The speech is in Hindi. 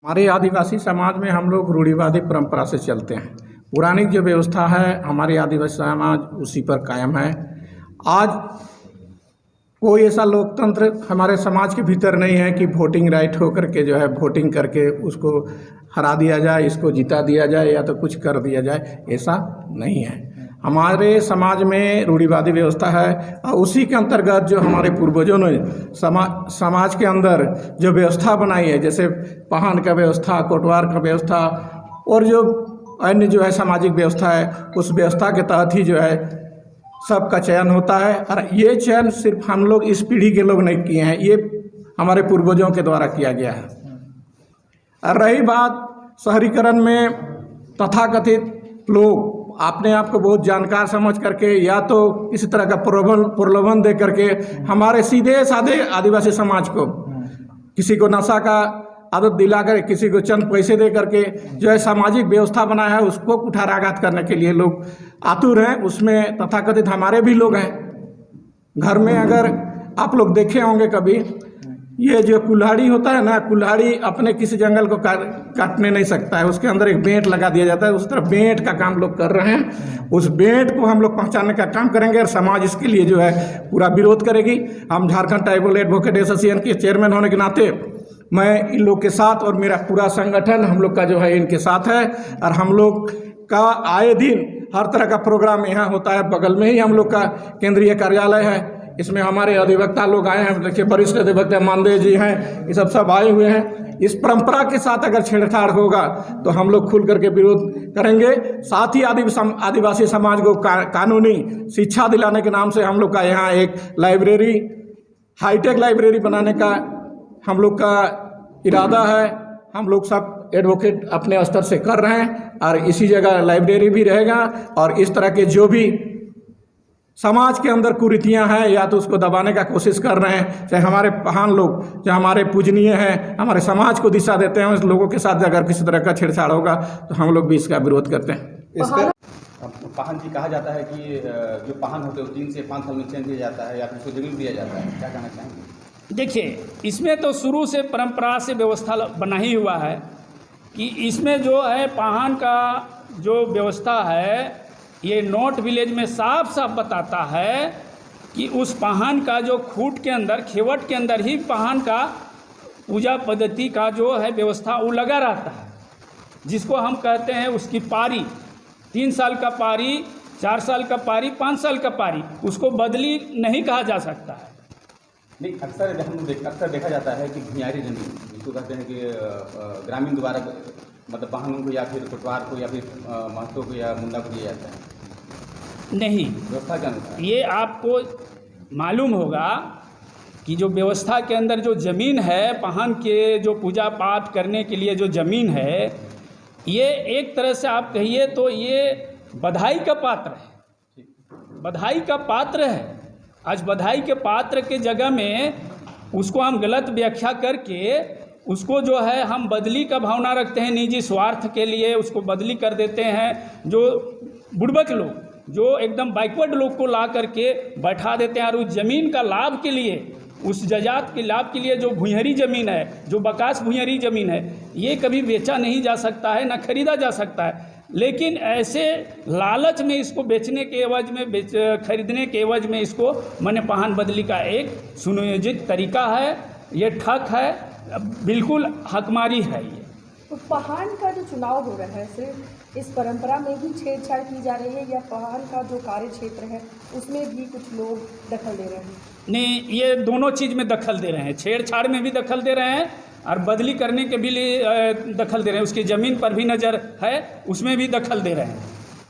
हमारे आदिवासी समाज में हम लोग रूढ़िवादी परंपरा से चलते हैं। पुरानी जो व्यवस्था है हमारी आदिवासी समाज उसी पर कायम है। आज कोई ऐसा लोकतंत्र हमारे समाज के भीतर नहीं है कि वोटिंग राइट होकर के जो है वोटिंग करके उसको हरा दिया जाए, इसको जिता दिया जाए या तो कुछ कर दिया जाए, ऐसा नहीं है। हमारे समाज में रूढ़िवादी व्यवस्था है और उसी के अंतर्गत जो हमारे पूर्वजों ने समाज के अंदर जो व्यवस्था बनाई है, जैसे पाहन का व्यवस्था, कोटवार का व्यवस्था और जो अन्य जो है सामाजिक व्यवस्था है, उस व्यवस्था के तहत ही जो है सबका चयन होता है। और ये चयन सिर्फ हम लोग इस पीढ़ी के लोग नहीं किए हैं, ये हमारे पूर्वजों के द्वारा किया गया है। और रही बात शहरीकरण में, तथाकथित लोग अपने आप को बहुत जानकार समझ करके या तो किसी तरह का प्रलोभन दे करके हमारे सीधे साधे आदिवासी समाज को किसी को नशा का आदत दिला कर, किसी को चंद पैसे दे करके जो है सामाजिक व्यवस्था बनाया है उसको कुठाराघात करने के लिए लोग आतुर हैं। उसमें तथाकथित हमारे भी लोग हैं। घर में अगर आप लोग देखे होंगे कभी, ये जो कुल्हाड़ी होता है ना, कुल्हाड़ी अपने किसी जंगल को काटने नहीं सकता है, उसके अंदर एक बेंट लगा दिया जाता है। उस तरह बेंट का काम लोग कर रहे हैं। उस बेंट को हम लोग पहचानने का काम करेंगे और समाज इसके लिए जो है पूरा विरोध करेगी। हम झारखंड ट्राइबल एडवोकेट एसोसिएशन के चेयरमैन होने के नाते मैं इन लोग के साथ और मेरा पूरा संगठन हम लोग का जो है इनके साथ है। और हम लोग का आए दिन हर तरह का प्रोग्राम यहाँ होता है। बगल में ही हम लोग का केंद्रीय कार्यालय है, इसमें हमारे अधिवक्ता लोग आए हैं। देखिए वरिष्ठ अधिवक्ता मानदेव जी हैं, ये सब आए हुए हैं। इस परंपरा के साथ अगर छेड़छाड़ होगा तो हम लोग खुल करके विरोध करेंगे। साथ ही आदिवासी समाज को कानूनी शिक्षा दिलाने के नाम से हम लोग का यहाँ एक लाइब्रेरी, हाईटेक लाइब्रेरी बनाने का हम लोग का इरादा है। हम लोग सब एडवोकेट अपने स्तर से कर रहे हैं और इसी जगह लाइब्रेरी भी रहेगा। और इस तरह के जो भी समाज के अंदर कुरीतियां हैं या तो उसको दबाने का कोशिश कर रहे हैं, चाहे हमारे महान लोग जो हमारे पूजनीय हैं, हमारे समाज को दिशा देते हैं, उस लोगों के साथ अगर किसी तरह का छेड़छाड़ होगा तो हम लोग भी इसका विरोध करते हैं। इसका पाहन जी कहा जाता है कि जो पाहन होते हैं 3 से 5 साल में चेंज किया जाता है या फिर उसको जमीन दिया जाता है, क्या कहना चाहेंगे? देखिए, इसमें तो शुरू से परंपरा से व्यवस्था बना ही हुआ है कि इसमें जो है पाहन का जो व्यवस्था है, ये नॉर्थ विलेज में साफ साफ बताता है कि उस पाहन का जो खूट के अंदर, खेवट के अंदर ही पाहन का पूजा पद्धति का जो है व्यवस्था वो लगा रहता है, जिसको हम कहते हैं उसकी पारी। 3 साल का पारी, 4 साल का पारी, 5 साल का पारी, उसको बदली नहीं कहा जा सकता है। नहीं, अक्सर देखा जाता है कि भुइयारी जमीन, जिसको कहते हैं कि ग्रामीण द्वारा मतलब पाहनों को या फिर कोटवार को या फिर महतो को या मुंडा को दिया जाता है। नहीं, व्यवस्था के अनुसार ये आपको मालूम होगा कि जो व्यवस्था के अंदर जो ज़मीन है, पाहन के जो पूजा पाठ करने के लिए जो ज़मीन है, ये एक तरह से आप कहिए तो ये बधाई का पात्र है, बधाई का पात्र है। आज बधाई के पात्र के जगह में उसको हम गलत व्याख्या करके उसको जो है हम बदली का भावना रखते हैं, निजी स्वार्थ के लिए उसको बदली कर देते हैं। जो बुड़बक लोग, जो एकदम बैकवर्ड लोग को ला करके बैठा देते हैं और उस ज़मीन का लाभ के लिए, उस जजात के लाभ के लिए जो भुइयारी ज़मीन है, जो बकास भुइयारी ज़मीन है, ये कभी बेचा नहीं जा सकता है, ना खरीदा जा सकता है। लेकिन ऐसे लालच में इसको बेचने के एवज में, खरीदने के एवज में इसको माने पाहन बदली का एक सुनियोजित तरीका है। ये ठग है, बिल्कुल हकमारी है। ये तो पाहन का जो चुनाव हो रहा है, सिर्फ इस परंपरा में ही छेड़छाड़ की जा रही है या पाहन का जो कार्य क्षेत्र है उसमें भी कुछ लोग दखल दे रहे हैं? नहीं, ये दोनों चीज़ में दखल दे रहे हैं। छेड़छाड़ में भी दखल दे रहे हैं और बदली करने के भी लिए दखल दे रहे हैं। उसकी ज़मीन पर भी नज़र है, उसमें भी दखल दे रहे हैं।